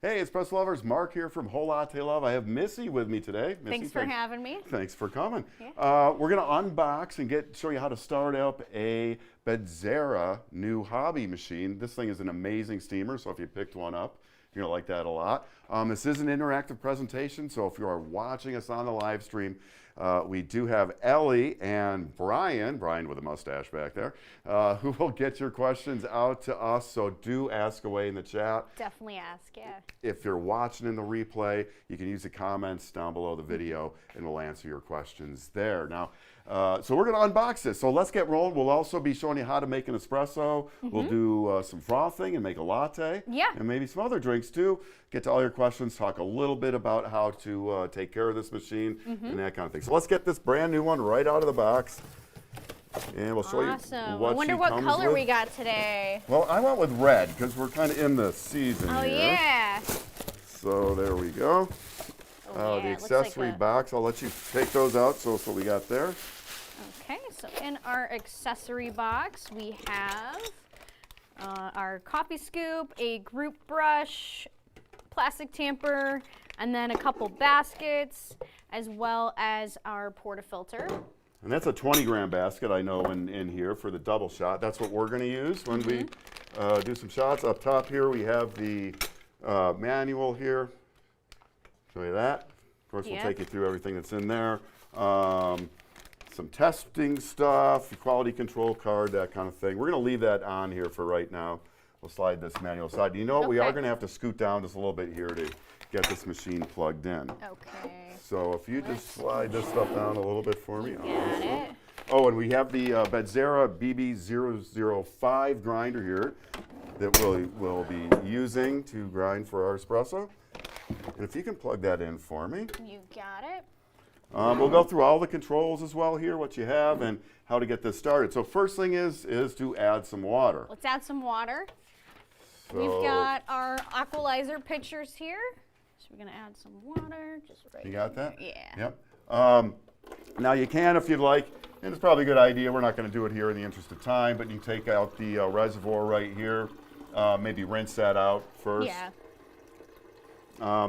Hey, Espresso lovers, Mark here from Whole Latte Love. I have Missy with me today. Missy, Thanks for having me. Thanks for coming. Yeah. We're going to unbox and show you how to start up a Bezzera New Hobby machine. This thing is an amazing steamer, so if you picked one up, you're going to like that a lot. This is an interactive presentation, so if you are watching us on the live stream, we do have Ellie and Brian with a mustache back there, who will get your questions out to us, so do ask away in the chat. Definitely ask, yeah. If you're watching in the replay, you can use the comments down below the video and we'll answer your questions there. Now, so we're going to unbox this. So let's get rolling. We'll also be showing you how to make an espresso. We'll do some frothing and make a latte. Yeah. And maybe some other drinks too. Get to all your questions, talk a little bit about how to take care of this machine and that kind of thing. So let's get this brand new one right out of the box. And we'll show you what I wonder she what comes color with. we got today. Well, I went with red because we're kind of in the season Oh, here. yeah. So there we go. Oh, yeah. The It looks accessory like box, I'll let you take those out. So that's what we got there. Okay, so in our accessory box, we have our coffee scoop, a group brush, plastic tamper, and then a couple baskets, as well as our portafilter. And that's a 20-gram basket, I know, in here for the double shot. That's what we're going to use when we do some shots. Up top here, we have the manual here. Show you that. Of course, we'll take you through everything that's in there. Some testing stuff, quality control card, that kind of thing. We're going to leave that on here for right now. We'll slide this manual aside. You know what? We are going to have to scoot down just a little bit here to get this machine plugged in. Okay. So if you just slide this stuff down a little bit for me. Got it. Oh, and we have the Bezzera BB005 grinder here that we'll be using to grind for our espresso. And if you can plug that in for me. You got it. We'll go through all the controls as well here, what you have, and how to get this started. So first thing is to add some water. Let's add some water. So We've got our aqualizer pitchers here. So we're going to add some water just right You got that? Yeah. Yep. Now you can, if you'd like, and it's probably a good idea, we're not going to do it here in the interest of time, but you can take out the reservoir right here, maybe rinse that out first. Yeah.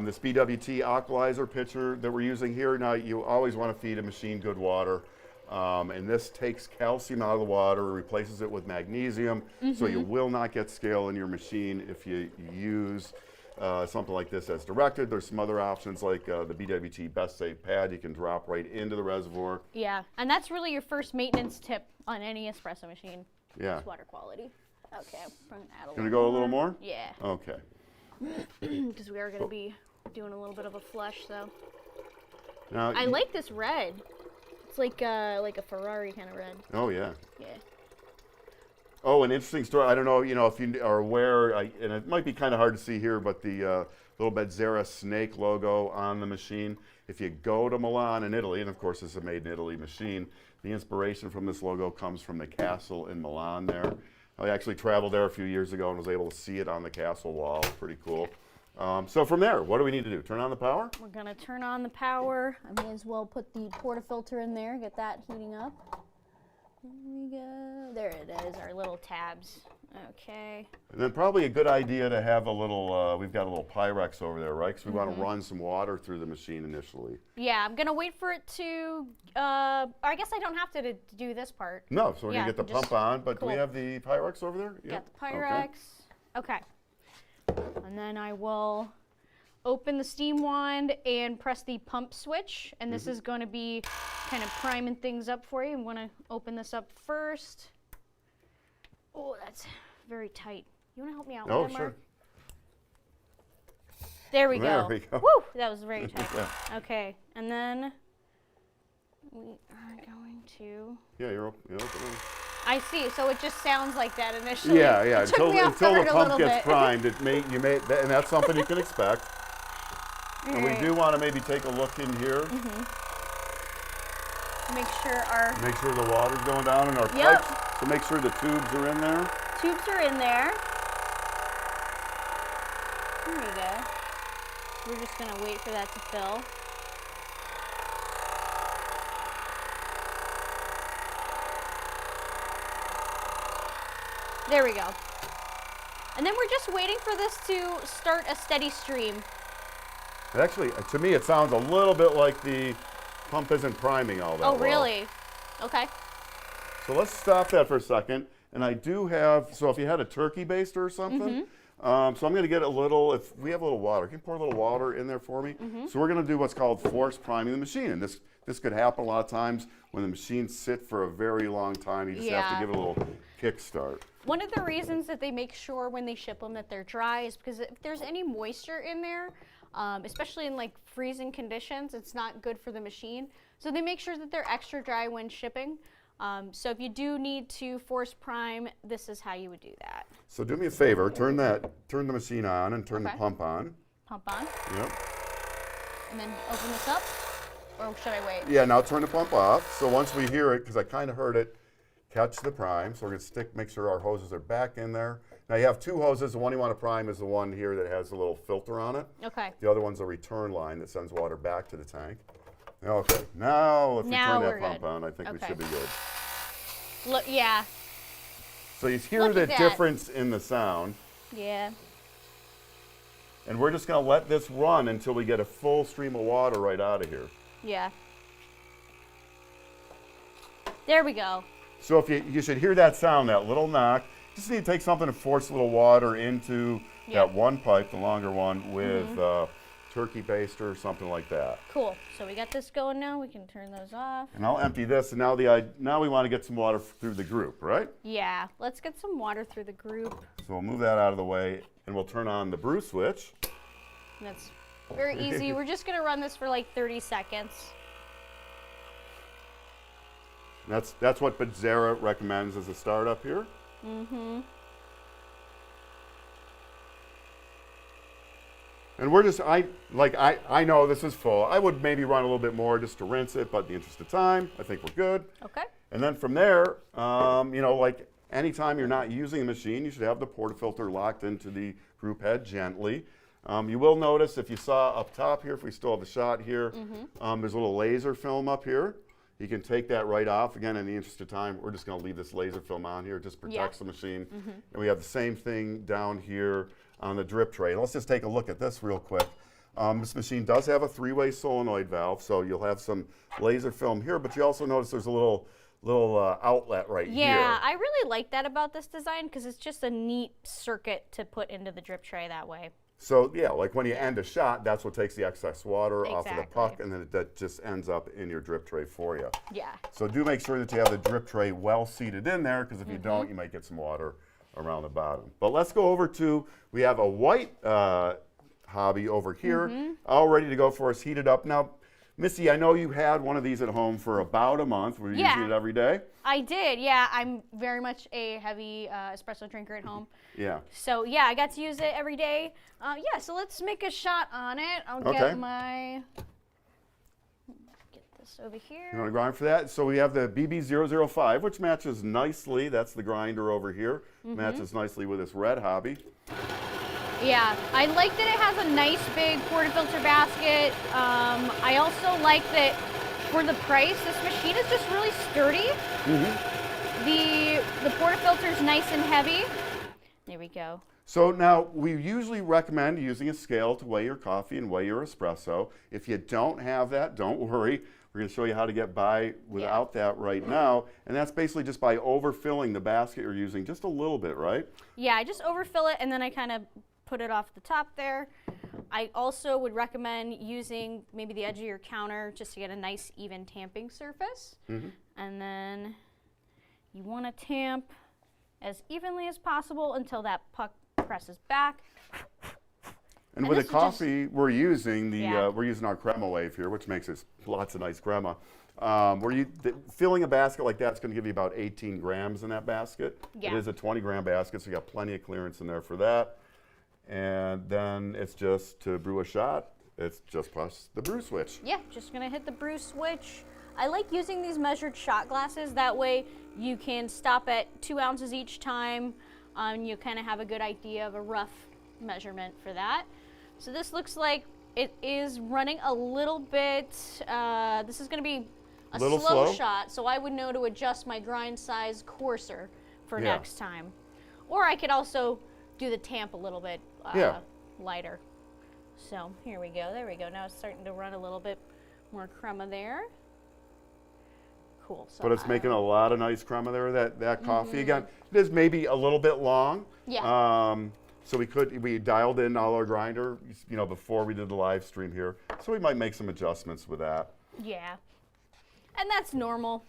This BWT aqualizer pitcher that we're using here, now you always want to feed a machine good water. And this takes calcium out of the water, replaces it with magnesium, so you will not get scale in your machine if you use something like this as directed. There's some other options like the BWT Best Save Pad. You can drop right into the reservoir. Yeah, and that's really your first maintenance tip on any espresso machine. Yeah. Is water quality. Okay, I'm going to add a little Gonna go a little more? Yeah. Okay. Because we are going to be doing a little bit of a flush, though. Now, I like this red. It's like a Ferrari kind of red. Oh, yeah. Yeah. Oh, an interesting story. I don't know, if you are aware, and it might be kind of hard to see here, but the little Bezzera snake logo on the machine. If you go to Milan in Italy, and of course this is a made in Italy machine, the inspiration from this logo comes from the castle in Milan there. I actually traveled there a few years ago and was able to see it on the castle wall. Pretty cool. So from there, what do we need to do? Turn on the power? We're going to turn on the power. I may as well put the portafilter in there, get that heating up. There we go. There it is, our little tabs. Okay. And then probably a good idea to have a little, we've got a little Pyrex over there, right? Because we want to run some water through the machine initially. Yeah, I'm going to wait for it to, I guess I don't have to do this part. No, so we're going to get the pump on, but do we Cool. have the Pyrex over there? Got the Pyrex. Okay. And then I will open the steam wand and press the pump switch. And this is going to be kind of priming things up for you. I'm going to open this up first. Oh, that's very tight. You want to help me out with that, Mark? Sure. There we go. There we go. Woo! That was very tight. Yeah. Okay, and then we are going to... Yeah, you're open. I see. So it just sounds like that initially. Yeah. It took me off Until the guard a pump little gets bit. primed, and that's something you can expect. And we do want to maybe take a look in here. Make sure the water's going down in our pipes. So make sure the tubes are in there. tubes are in there. There we go. We're just going to wait for that to fill. There we go. And then we're just waiting for this to start a steady stream. Actually, to me, it sounds a little bit like the pump isn't priming all that well. Oh, really? Okay. So let's stop that for a second. And I do have, so if you had a turkey baster or something, so I'm going to get a little, if we have a little water, can you pour a little water in there for me? So we're going to do what's called force priming the machine. And this could happen a lot of times when the machines sit for a very long time. You just have to give it a little kickstart. One of the reasons that they make sure when they ship them that they're dry is because if there's any moisture in there, especially in like freezing conditions, it's not good for the machine. So they make sure that they're extra dry when shipping. So if you do need to force prime, this is how you would do that. So do me a favor, turn the machine on and turn the pump on. Pump on. Yep. And then open this up, or should I wait? Yeah, now turn the pump off. So once we hear it, because I kind of heard it, catch the prime. So we're going to make sure our hoses are back in there. Now you have two hoses. The one you want to prime is the one here that has a little filter on it. Okay. The other one's a return line that sends water back to the tank. Okay, now if we turn that pump on, I think we should be good. Look, yeah. So you hear the difference in the sound. Yeah. And we're just going to let this run until we get a full stream of water right out of here. Yeah. There we go. So if you should hear that sound, that little knock, just need to take something to force a little water into that one pipe, the longer one, with turkey baster or something like that. Cool. So we got this going now. We can turn those off. And I'll empty this, and now we want to get some water through the group, right? Yeah. Let's get some water through the group. So we'll move that out of the way, and we'll turn on the brew switch. That's very easy. We're just going to run this for like 30 seconds. That's what Bezzera recommends as a startup here. And we're just, I know this is full. I would maybe run a little bit more just to rinse it, but in the interest of time, I think we're good. Okay. And then from there, you know, like anytime you're not using a machine, you should have the portafilter locked into the group head gently. You will notice if you saw up top here, if we still have the shot here, there's a little laser film up here. You can take that right off. Again, in the interest of time, we're just going to leave this laser film on here. It just protects the machine. And we have the same thing down here on the drip tray. Let's just take a look at this real quick. This machine does have a three-way solenoid valve, so you'll have some laser film here, but you also notice there's a little outlet right here. Yeah, I really like that about this design because it's just a neat circuit to put into the drip tray that way. So yeah, like when you end a shot, that's what takes the excess water off of the puck, and then that just ends up in your drip tray for you. Yeah. So do make sure that you have the drip tray well seated in there, because if you don't, you might get some water around the bottom. But let's go over to, we have a white hobby over here, all ready to go for us, heated up. Now, Missy, I know you had one of these at home for about a month. Were you using it every day? I did, yeah. I'm very much a heavy espresso drinker at home. Yeah. So yeah, I got to use it every day. Yeah, so let's make a shot on it. I'll get my, get this over here. You want to grind for that? So we have the BB005, which matches nicely. That's the grinder over here. Matches nicely with this red hobby. Yeah, I like that it has a nice big portafilter basket. I also like that for the price, this machine is just really sturdy. The portafilter is nice and heavy. There we go. So now we usually recommend using a scale to weigh your coffee and weigh your espresso. If you don't have that, don't worry. We're going to show you how to get by without that right now. And that's basically just by overfilling the basket you're using just a little bit, right? Yeah, I just overfill it and then I kind of put it off the top there. I also would recommend using maybe the edge of your counter just to get a nice even tamping surface. And then you want to tamp as evenly as possible until that puck presses back. And with the coffee we're using, we're using our crema wave here, which makes us lots of nice crema. Filling a basket like that's going to give you about 18 grams in that basket. It is a 20-gram basket, so you got plenty of clearance in there for that. And then it's just to brew a shot. It's just press the brew switch. Yeah, just gonna hit the brew switch. I like using these measured shot glasses. That way you can stop at 2 ounces each time. You kind of have a good idea of a rough measurement for that. So this looks like it is running a little bit. This is gonna be a slow shot, so I would know to adjust my grind size coarser for next time. Or I could also do the tamp a little bit Yeah. lighter. So here we go. There we go. Now it's starting to run a little bit more crema there. Cool. So But it's making a lot of nice crema there, that coffee. Again, it is maybe a little bit long. Yeah. So we dialed in all our grinder, you know, before we did the live stream here. So we might make some adjustments with that. Yeah. And that's normal.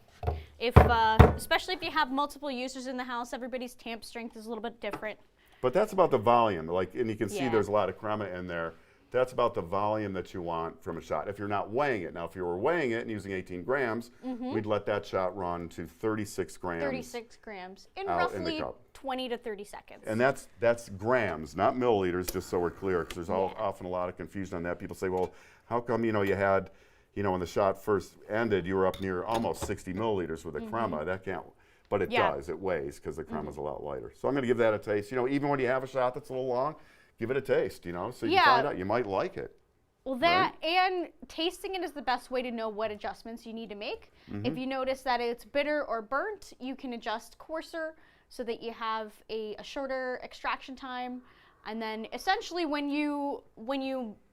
If, especially if you have multiple users in the house, everybody's tamp strength is a little bit different. But that's about the volume. Like, and you can see Yeah. there's a lot of crema in there. That's about the volume that you want from a shot. If you're not weighing it. Now, if you were weighing it and using 18 grams, we'd let that shot run to 36 grams. 36 grams in out in the roughly cup. 20 to 30 seconds. And that's grams, not milliliters, just so we're clear, because there's Yeah. often a lot of confusion on that. People say, well, how come, you know, you had, you know, when the shot first ended, you were up near almost 60 milliliters with the crema. That can't, but it Yeah. does, it weighs, because the crema's a lot lighter. So I'm going to give that a taste. You know, even when you have a shot that's a little long, give it a taste, you know, so you Yeah. find out, you might like it. Well, that and tasting it is the best way to know what adjustments you need to make. If you notice that it's bitter or burnt, you can adjust coarser so that you have a shorter extraction time. And then essentially when you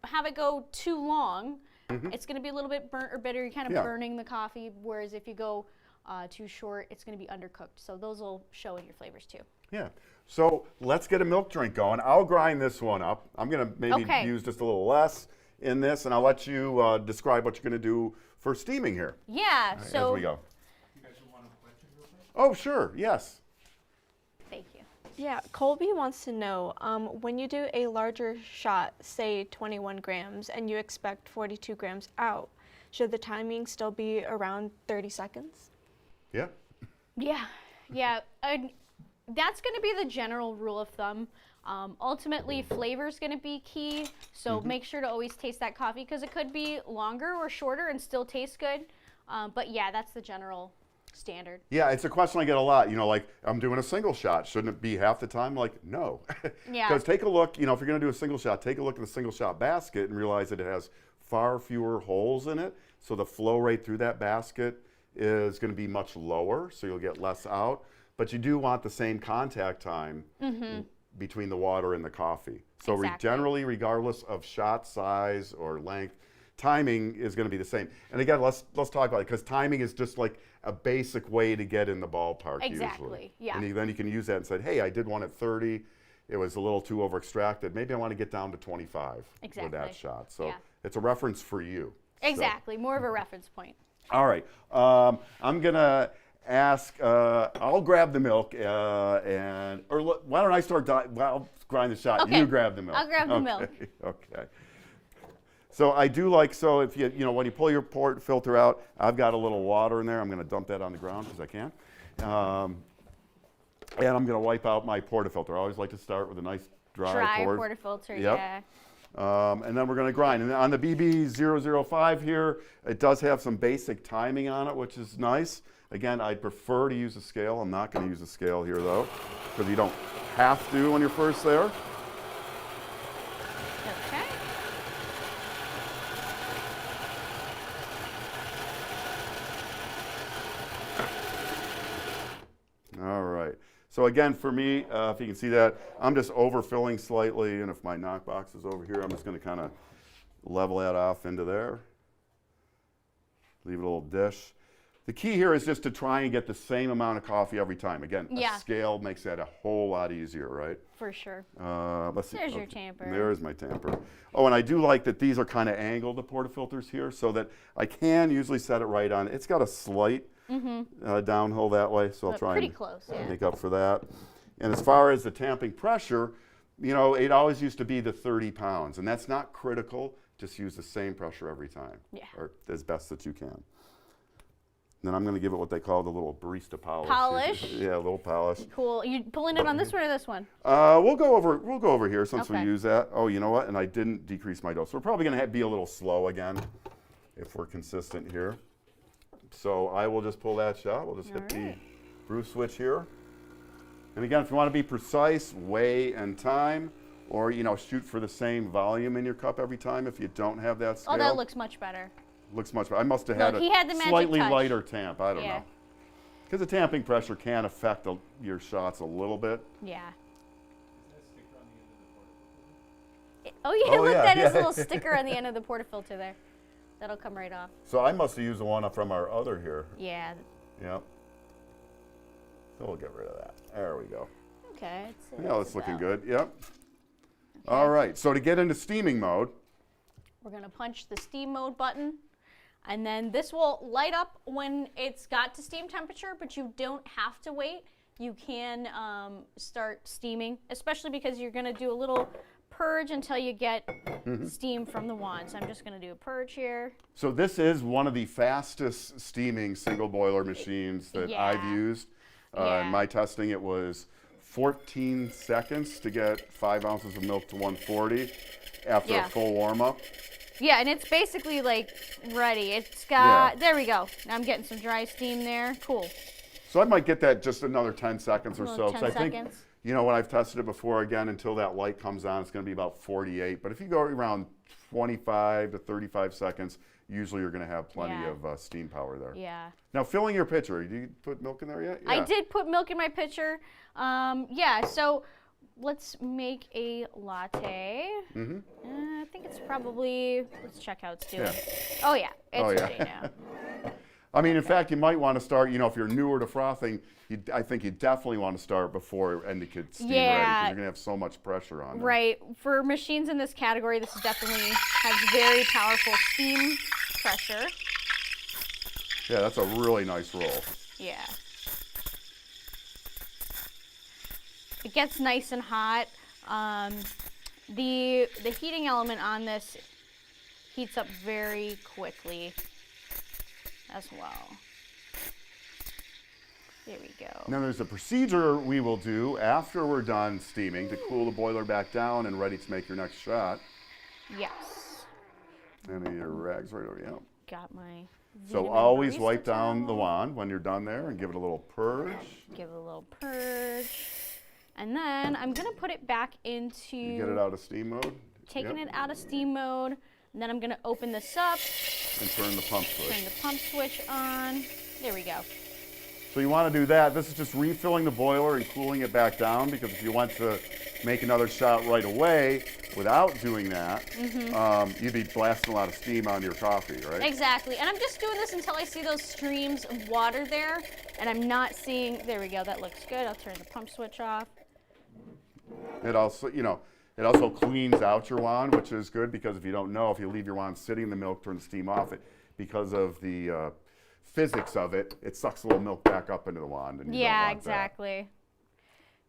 have it go too long, it's going to be a little bit burnt or bitter. You're kind of Yeah. burning the coffee. Whereas if you go too short, it's going to be undercooked. So those will show in your flavors too. Yeah. So let's get a milk drink going. I'll grind this one up. I'm going to maybe Okay. use just a little less in this, and I'll let you describe what you're going to do for steaming here Yeah. So as we go. You guys want a question real quick? Oh, sure. Yes. thank you. Yeah, Colby wants to know, when you do a larger shot, say 21 grams, and you expect 42 grams out, should the timing still be around 30 seconds? Yeah. Yeah, yeah. That's going to be the general rule of thumb. Ultimately, flavor is going to be key, so make sure to always taste that coffee because it could be longer or shorter and still taste good. But yeah, that's the general standard. Yeah, it's a question I get a lot. You know, like, I'm doing a single shot. Shouldn't it be half the time? Like, no. Yeah. Because take a look, you know, if you're going to do a single shot, take a look at the single shot basket and realize that it has far fewer holes in it. So the flow rate through that basket is going to be much lower, so you'll get less out. But you do want the same contact time between the water and the coffee. So Exactly. generally, regardless of shot size or length, timing is going to be the same. And again, let's talk about it, because timing is just like a basic way to get in the ballpark Exactly, usually. yeah. And then you can use that and say, hey, I did one at 30. It was a little too over extracted. Maybe I want to get down to 25 with that Exactly. shot. So Yeah. it's a reference for you. So- Exactly, more of a reference point. all right. I'm going to ask, I'll grab the milk, why don't I start, I'll grind the shot. Okay. You grab the milk. I'll grab the Okay, milk. Okay. So I do like, so if you when you pull your port filter out, I've got a little water in there. I'm going to dump that on the ground because I can. And I'm going to wipe out my portafilter. I always like to start with a nice dry portafilter, Yep. yeah. And then we're going to grind. And on the BB005 here, it does have some basic timing on it, which is nice. Again, I'd prefer to use a scale. I'm not going to use a scale here, though, because you don't have to when you're first there. Okay. All right. So again, for me, if you can see that, I'm just overfilling slightly, and if my knock box is over here, I'm just going to kind of level that off into there. Leave it a little dish. The key here is just to try and get the same amount of coffee every time. Again, Yeah. a scale makes that a whole lot easier, right? For sure. Let's see. There's your tamper. There's my tamper. Oh, and I do like that these are kind of angled, the portafilters here, so that I can usually set it right on. It's got a slight downhill that way, so I'll But try pretty and close, yeah. make up for that. And as far as the tamping pressure, you know, it always used to be the 30 pounds, and that's not critical. Just use the same pressure every time, Yeah. or as best that you can. Then I'm going to give it what they call the little barista polish. Polish? Yeah, a little polish. Cool. You pulling it on this one or this one? We'll go over here since we Okay. use that. Oh, you know what? And I didn't decrease my dose. So we're probably going to be a little slow again if we're consistent here. So I will just pull that shot. We'll just hit the brew switch here. And again, if you want to be precise, weigh and time, or shoot for the same volume in your cup every time. If you don't have that scale, Oh, that looks much better. looks much better. I must have had Look, he had the magic slightly touch. lighter tamp. I don't Yeah. know. Because the tamping pressure can affect your shots a little bit. Yeah. Is that sticky Oh yeah, Oh, look, yeah, that is a yeah. little sticker on the end of the portafilter there. That'll come right off. So I must have used the one from our other here. Yeah. Yep. So we'll get rid of that. There we go. Okay. Yeah, that's looking good. Yep. All right. So to get into steaming mode, We're gonna punch the steam mode button, and then this will light up when it's got to steam temperature, but you don't have to wait. You can start steaming, especially because you're gonna do a little purge until you get steam from the wand. So I'm just gonna do a purge here. so this is one of the fastest steaming single boiler machines that I've Yeah. used. Yeah. In my testing, it was 14 seconds to get 5 ounces of milk to 140 after Yeah. a full warm up. Yeah, and it's basically like ready. It's got, Yeah. there we go. Now I'm getting some dry steam there. Cool. So I might get that just another 10 seconds or Another so. 'Cause 10 I think, seconds. you know, when I've tested it before, again, until that light comes on, it's going to be about 48. But if you go around 25 to 35 seconds, usually you're going to have plenty Yeah. of steam power there. Yeah. Now, filling your pitcher, did you put milk in there yet? I did put milk in my pitcher. Yeah, so let's make a latte. Mm-hmm. I think it's probably, let's check how it's doing. Yeah. Oh yeah, it's Oh, yeah. ready now. I mean, in fact, you might want to start, you know, if you're newer to frothing, I think you definitely want to start before and it gets steam ready, because Yeah. you're going to have so much pressure on there. Right, for machines in this category, this definitely has very powerful steam pressure. Yeah, that's a really nice roll. Yeah. It gets nice and hot. The heating element on this heats up very quickly as well. There we go. Now there's a procedure we will do after we're done steaming to cool the boiler back down and ready to make your next shot. Yes. And your rags right over, yeah. Got my So Vitamin always Barista wipe down the towel. wand when you're done there and give it a little purge. Give it a little purge. And then I'm gonna put it back into You get it out of steam mode. taking Yep. it out of steam mode. And then I'm gonna open this up, And turn the pump switch. turn the pump switch on. There we go. So you want to do that. This is just refilling the boiler and cooling it back down, because if you want to make another shot right away without doing that, you'd be blasting a lot of steam on your coffee, right? Exactly. And I'm just doing this until I see those streams of water there. And I'm not seeing, there we go, that looks good. I'll turn the pump switch off. It also, you know, it also cleans out your wand, which is good, because if you don't know, if you leave your wand sitting in the milk, turn the steam off, because of the physics of it, it sucks a little milk back up into the wand. And you don't Yeah, want that. exactly.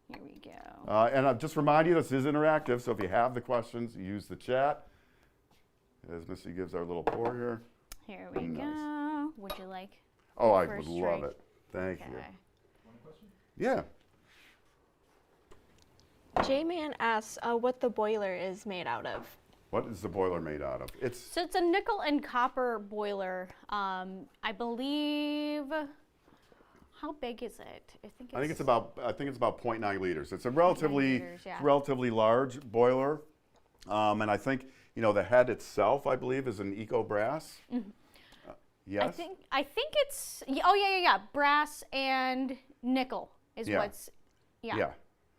Here we go. And I'll just remind you, this is interactive, so if you have the questions, use the chat. As Missy gives our little pour here. Here we Nice. go. Would you like? Oh, I would First love drink. it. Thank you. Okay. One question? Yeah. J-Man asks what the boiler is made out of. What is the boiler made out of? It's So it's a nickel and copper boiler. I believe. How big is it? I think it's about 0.9 liters. It's a relatively liters, yeah. relatively large boiler, and I think, you know, the head itself, I believe, is an eco brass. Yes. I think it's. Oh yeah. Brass and nickel is Yeah. what's. Yeah. Yeah.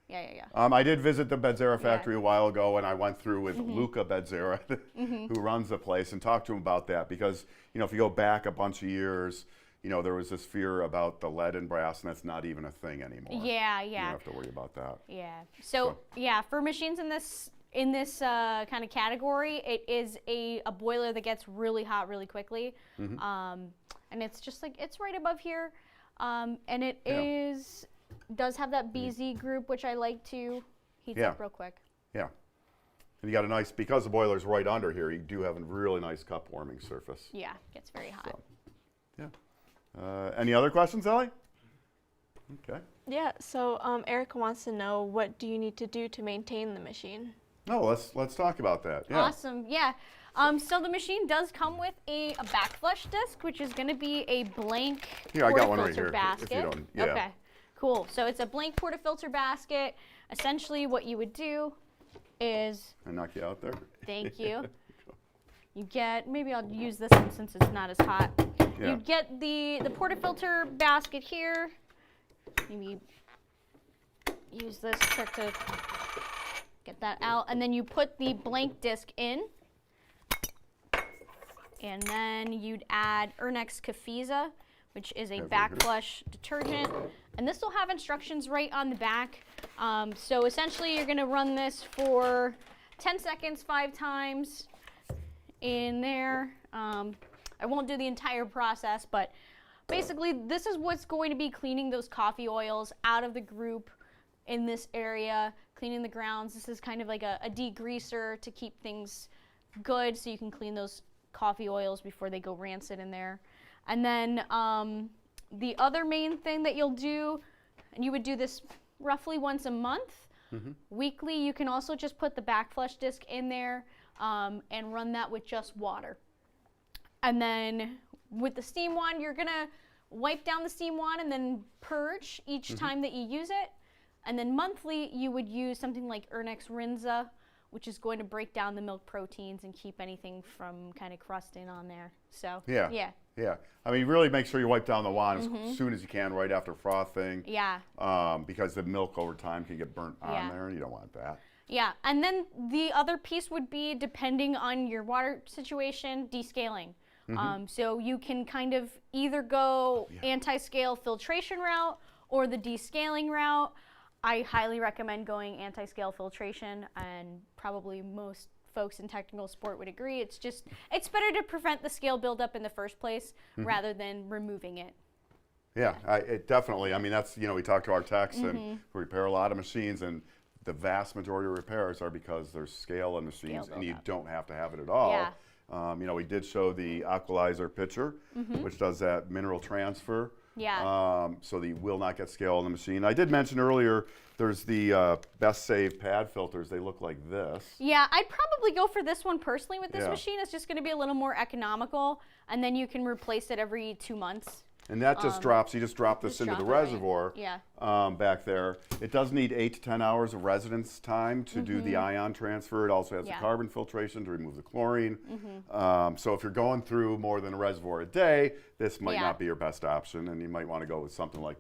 Yeah. I did visit the Bezzera factory a while ago, and I went through with Luca Bezzera, who runs the place, and talked to him about that, because, you know, if you go back a bunch of years, you know, there was this fear about the lead and brass, and that's not even a thing anymore. Yeah. You don't have to worry about that. Yeah. So yeah, for machines in this kind of category, it is a boiler that gets really hot really quickly, and it's just like it's right above here, and it does have that BZ group, which I like to heat Yeah. up real quick. Yeah. And you got a nice, because the boiler's right under here, you do have a really nice cup warming surface. Yeah, gets very hot. So, yeah. Any other questions, Ellie? Okay. Yeah, so Erica wants to know, what do you need to do to maintain the machine? No, let's talk about that. Yeah. Awesome. Yeah. So the machine does come with a backflush disc, which is going to be a blank Here, I got one right portafilter here, if you basket. don't- yeah. Okay. Cool. So it's a blank portafilter basket. Essentially, what you would do is, I knock you out there. thank you. You get, maybe I'll use this one since it's not as hot. Yeah. You get the portafilter basket here. Maybe use this trick to Get that out, and then you put the blank disc in, and then you'd add Ernex Cafeza, which is a backflush detergent, and this will have instructions right on the back. So essentially, you're gonna run this for 10 seconds, 5 times in there. I won't do the entire process, but basically, this is what's going to be cleaning those coffee oils out of the group in this area, cleaning the grounds. This is kind of like a degreaser to keep things good so you can clean those coffee oils before they go rancid in there. And then the other main thing that you'll do, and you would do this roughly once a month, weekly, you can also just put the backflush disc in there and run that with just water. And then with the steam wand, you're gonna wipe down the steam wand and then purge each time that you use it. And then monthly, you would use something like Ernex Rinza, which is going to break down the milk proteins and keep anything from kind of crusting on there. So, yeah. I mean, really make sure you wipe down the wand as soon as you can, right after frothing. Yeah. Because the milk over time can get burnt on there, and you don't want that. Yeah, and then the other piece would be, depending on your water situation, descaling. So you can kind of either go anti-scale filtration route or the descaling route. I highly recommend going anti-scale filtration, and probably most folks in technical sport would agree. It's better to prevent the scale buildup in the first place rather than removing it. Yeah, it definitely. I mean, that's, we talk to our techs and we repair a lot of machines, and the vast majority of repairs are because there's scale in machines, and you don't have to have it at all. Yeah. We did show the Aqualizer pitcher, which does that mineral transfer. Yeah. So that you will not get scale in the machine. I did mention earlier, there's the Best Save pad filters. They look like this. Yeah, I'd probably go for this one personally with this machine. It's just going to be a little more economical, and then you can replace it every 2 months. And that just drops, you just drop this into the reservoir back there. It does need 8 to 10 hours of residence time to do the ion transfer. It also has the carbon filtration to remove the chlorine. So if you're going through more than a reservoir a day, this might not be your best option, and you might want to go with something like,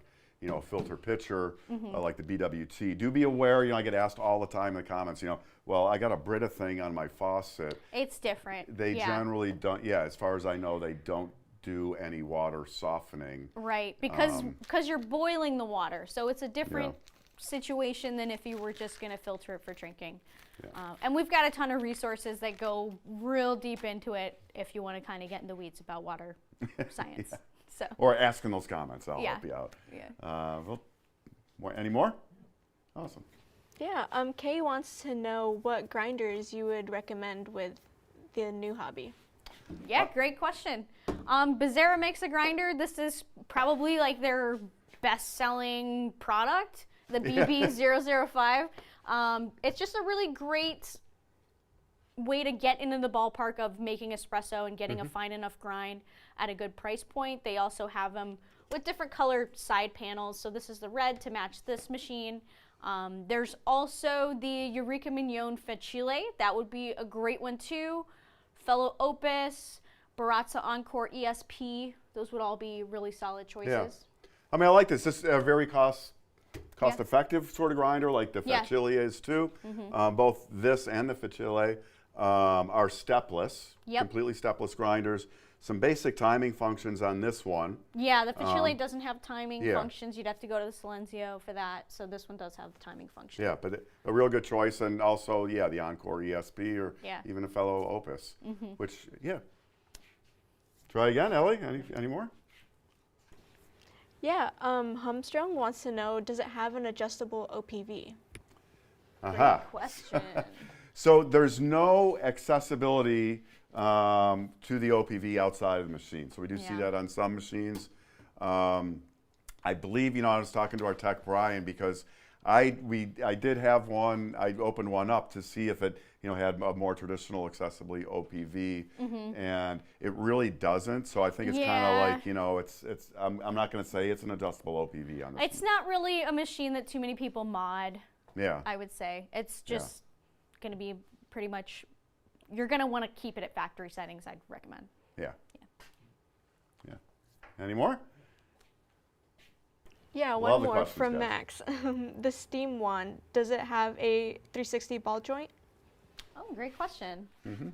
a filter pitcher, like the BWT. Do be aware, I get asked all the time in the comments, well, I got a Brita thing on my faucet. It's different. They generally don't, as far as I know, they don't do any water softening. Right, because you're boiling the water, so it's a different situation than if you were just going to filter it for drinking. And we've got a ton of resources that go real deep into it if you want to kind of get in the weeds about water science. So. Or ask in those comments, I'll help you out. Any more? Awesome. Yeah, Kay wants to know what grinders you would recommend with the New Hobby. Yeah, great question. Bezzera makes a grinder. This is probably like their best-selling product, the BB005. It's just a really great way to get into the ballpark of making espresso and getting a fine enough grind at a good price point. They also have them with different color side panels. So this is the red to match this machine. There's also the Eureka Mignon Facile. That would be a great one too. Fellow Opus, Baratza Encore ESP. Those would all be really solid choices. Yeah. I mean, I like this. This is a very cost-effective sort of grinder, like the Facile is too. Both this and the Facile are stepless, completely stepless grinders. Some basic timing functions on this one. Yeah, the Facile doesn't have timing functions. You'd have to go to the Silenzio for that. So this one does have the timing function. Yeah, but a real good choice. And also, the Encore ESP or even a fellow Opus, which, Try again, Ellie. Any more? Yeah, Humstrong wants to know, does it have an adjustable OPV? Great question. So there's no accessibility to the OPV outside of the machine. So we do see that on some machines. I believe, I was talking to our tech, Brian, because I did have one, I opened one up to see if it had a more traditional accessibly OPV, and it really doesn't. So I think it's kind of like, I'm not going to say it's an adjustable OPV on this. It's not really a machine that too many people mod, I would say. It's just going to be pretty much, you're going to want to keep it at factory settings, I'd recommend. Yeah. Any more? Yeah, Love one the more questions, from guys. Max. The steam wand, does it have a 360 ball joint? Oh, great question. Mm-hmm.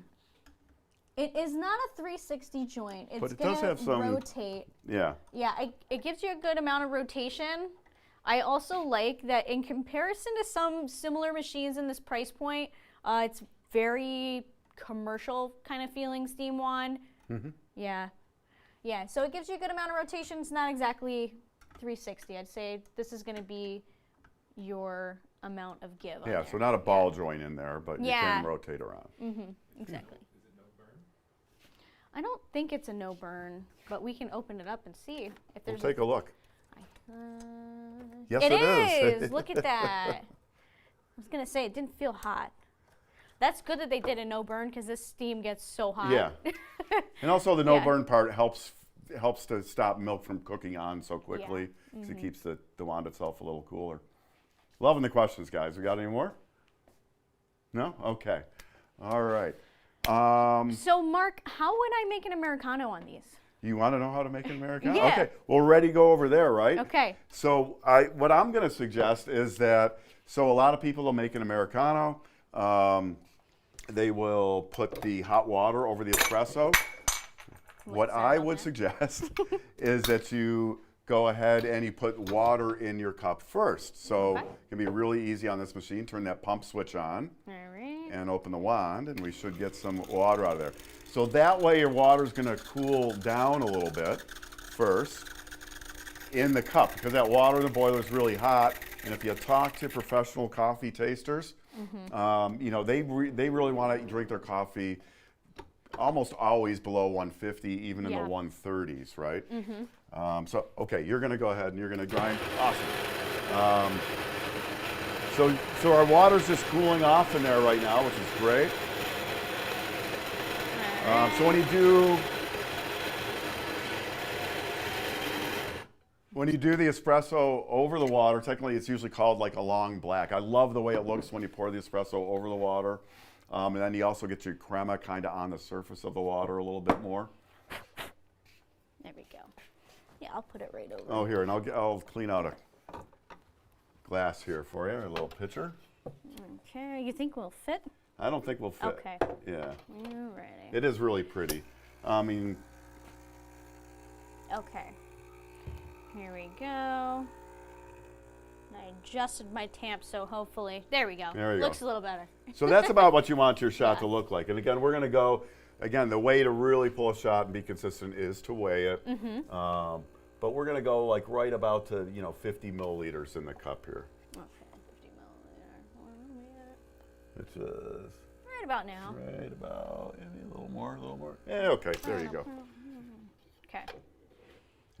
It is not a 360 joint. It's But it gonna does have some- rotate. Yeah. Yeah, it gives you a good amount of rotation. I also like that in comparison to some similar machines in this price point, it's very commercial kind of feeling steam wand. Mm-hmm. Yeah. Yeah, so it gives you a good amount of rotation. It's not exactly 360. I'd say this is going to be your amount of give. on Yeah, there. so not a ball joint in there, but you Yeah. can rotate around. Exactly. I don't think it's a no burn, but we can open it up and see if We'll there's take a look. Uh, Yes, it it is. is. Look at that. I was gonna say it didn't feel hot. That's good that they did a no burn because this steam gets so hot. Yeah. And also the no Yeah. burn part helps to stop milk from cooking on so quickly because Mm-hmm. it keeps the wand itself a little cooler. Loving the questions, guys. We got any more? No? Okay. All right. So Mark, how would I make an Americano on these? You want to know how to make an Americano? Yeah. Okay. Well, ready to go over there, right? Okay. So what I'm going to suggest is that, so a lot of people will make an Americano. They will put the hot water over the espresso. What that I on would there? suggest is that you go ahead and you put water in your cup first. So Okay. it can be really easy on this machine. Turn that pump switch on All right. and open the wand, and we should get some water out of there. So that way your water is going to cool down a little bit first in the cup, because that water in the boiler is really hot. And if you talk to professional coffee tasters, you know, they really want to drink their coffee almost always below 150, even in Yeah. the 130s, right? So, okay, you're going to go ahead and you're going to grind. Awesome. So our water's just cooling off in there right now, which is great. So when you do the espresso over the water, technically it's usually called like a long black. I love the way it looks when you pour the espresso over the water. And then you also get your crema kind of on the surface of the water a little bit more. There we go. Yeah, I'll put it right over. Oh, here, and I'll clean out a glass here for you, a little pitcher. Okay, you think we'll fit? I don't think we'll fit. Okay. Yeah, Alrighty. it is really pretty. I mean, Okay. Here we go. I adjusted my tamp, so hopefully, there we go. There you go. Looks a little better. so that's about what you want your shot Yeah. to look like. And again, we're going to go, again, the way to really pull a shot and be consistent is to weigh it. But we're going to go like right about to, 50 milliliters in the cup here. Okay, 50 milliliter. Which is Right about now. right about, maybe a little more. Yeah, okay, there you go. Okay.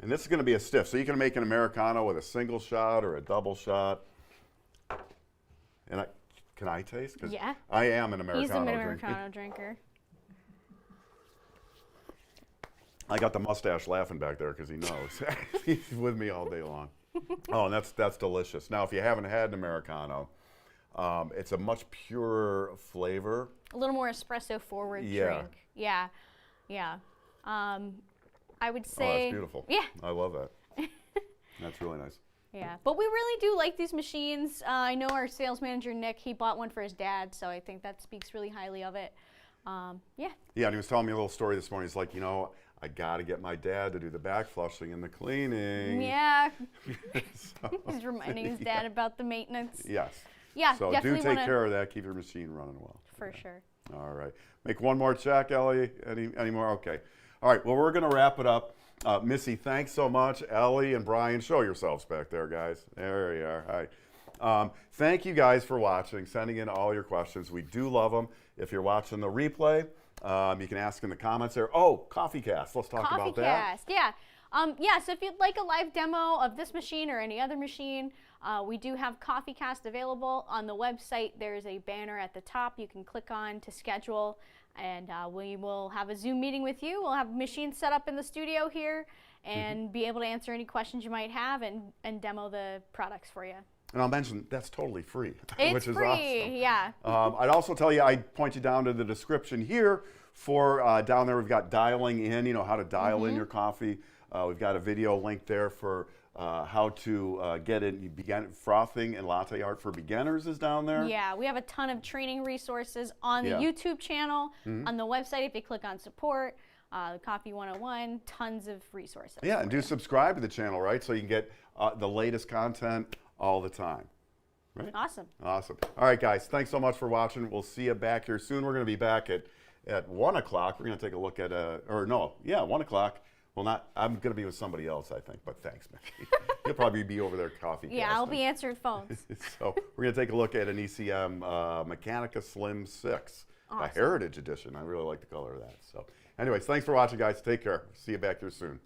And this is going to be a stiff, so you can make an Americano with a single shot or a double shot. And can I taste? 'Cause Yeah. I am an Americano He's an drinker. Americano drinker. I got the mustache laughing back there because he knows. He's with me all day long. Oh, and that's delicious. Now, if you haven't had an Americano, it's a much purer flavor. A little more espresso forward Yeah. drink. Yeah. Yeah. I would Oh, say. that's beautiful. Yeah. I love that. That's really nice. Yeah, but we really do like these machines. I know our sales manager, Nick, he bought one for his dad, so I think that speaks really highly of it. Yeah. Yeah, and he was telling me a little story this morning. He's like, I got to get my dad to do the back flushing and the cleaning. Yeah. So, He's reminding his dad about the maintenance. yes. Yeah, So do definitely take wanna, care of that. Keep your machine running well. for sure. All right. Make one more check, Ellie. Any more? Okay. All right. Well, we're going to wrap it up. Missy, thanks so much. Ellie and Brian, show yourselves back there, guys. There you are. Hi. Thank you guys for watching, sending in all your questions. We do love them. If you're watching the replay, you can ask in the comments there. Oh, CoffeeCast. Let's talk about that. CoffeeCast, yeah. So if you'd like a live demo of this machine or any other machine, we do have CoffeeCast available on the website. There's a banner at the top you can click on to schedule, and we will have a Zoom meeting with you. We'll have machines set up in the studio here and be able to answer any questions you might have and demo the products for you. And I'll mention that's totally free, It's which is free, awesome. yeah. I'd also tell you, I'd point you down to the description here for down there we've got dialing in, how to dial in your coffee. We've got a video link there for how to get it. Frothing and latte art for beginners is down there. Yeah, we have a ton of training resources on the Yeah. YouTube channel, on the website. If you click on support, Coffee 101, tons of resources. Yeah, and for do you. subscribe to the channel, right? So you can get the latest content all the time. Right? Awesome. Awesome. All right, guys, thanks so much for watching. We'll see you back here soon. We're going to be back at 1 o'clock. We're going to take a look at, 1 o'clock. Well, I'm going to be with somebody else, I think, but thanks, Mickey. You'll probably be over there at Coffee. Yeah, I'll be answering phones. So we're going to take a look at an ECM Mechanica Slim 6, a Awesome. Heritage Edition. I really like the color of that. So anyways, thanks for watching, guys. Take care. See you back here soon.